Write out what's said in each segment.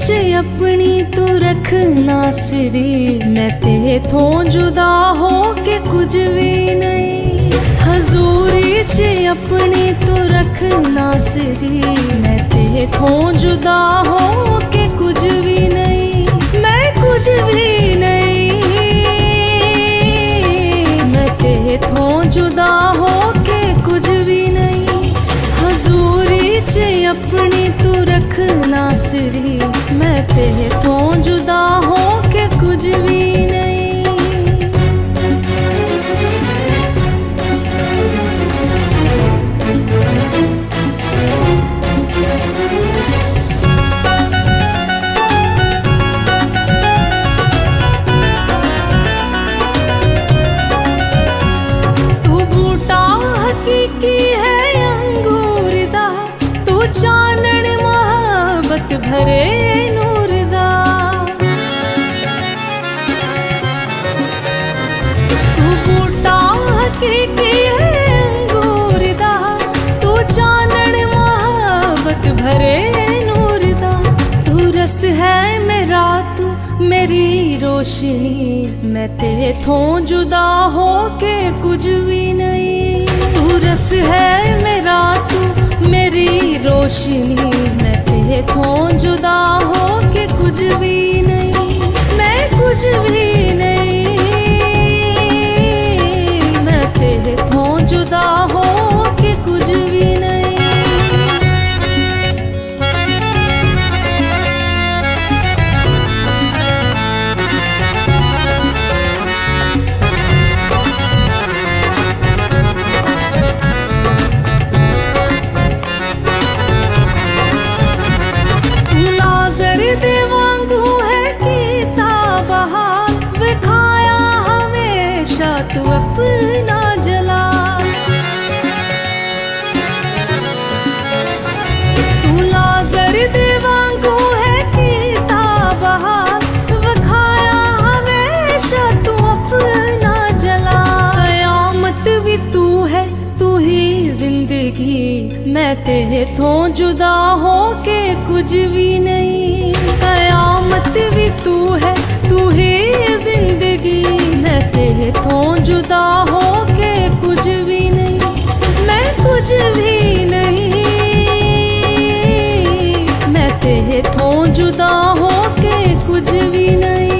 च अपनी तू रखना सिरी, मैं ते थों जुदा हो के कुछ भी नहीं। हजूरी च अपनी तू रखना सिरी, मैं ते थों जुदा हो के कुछ भी नहीं। मैं कुछ भी नहीं, मैं ते थों जुदा हो के कुछ भी नहीं। हजूरी च अपनी तू रखना सिरी, मैं ते थों जुदा हो के कुछ भी नहीं। तू बूटा हकीकी है अंगूर दा, तू चानन मोहब्बत भरे नूर दा। तू बूटा हकीकी है अंगूर दा, तू चानन मोहब्बत भरे नूर दा। तू रस है मेरा, तू मेरी रोशनी, मैं ते थों जुदा हो के कुछ भी नहीं। तू रस है मेरा, तू मेरी रोशनी, मैं ते थों जुदा हो के कुछ भी नहीं। मैं कुछ भी नहीं, मैं ते थों जुदा हो के कुछ भी नहीं। दे वांगू है कीता बहार, विखाया हमेशा तू अपना जलाल। तू लाजर दे वांगू है कीता बहार, विखाया हमेशा तू अपना जलाल। कयामत भी तू है, तू ही जिंदगी, मैं ते थों जुदा हो के कुछ भी नहीं। कयामत भी तू है, तू ही जिंदगी, मैं ते थों जुदा हो के कुछ भी नहीं। मैं कुछ भी नहीं, मैं ते थों जुदा हो के कुछ भी नहीं।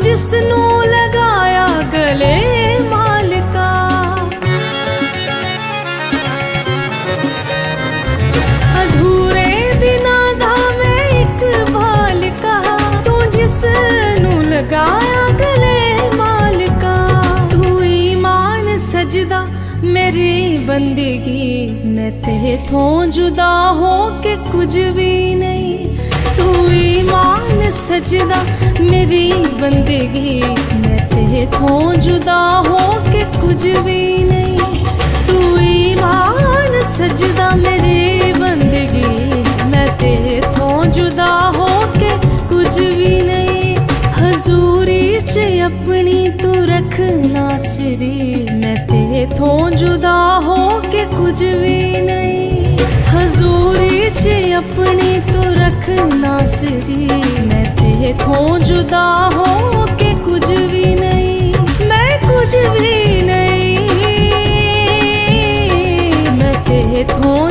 जिसनू लगाया गले मालिका, अधूरे दिनां दा मैं इक बालिका, तू जिसनू लगाया गले मालिका। तू ईमान सजदा मेरी बंदगी, मैं ते थों जुदा हो के कुछ भी नहीं। तू ईमान सजदा मेरी बंदगी, मैं ते थों जुदा हो के कुछ भी नहीं। तू ईमान सजदा मेरी बंदगी, मैं ते थों जुदा हो के कुछ भी नहीं। हजूरी च अपनी तू रखना सिरी, मैं ते थों जुदा हो के कुछ भी नहीं। हजूरी च अपनी तू रखना सिरी, मैं ते थों जुदा हो के कुछ भी नहीं। मैं कुछ भी नहीं, मैं ते थों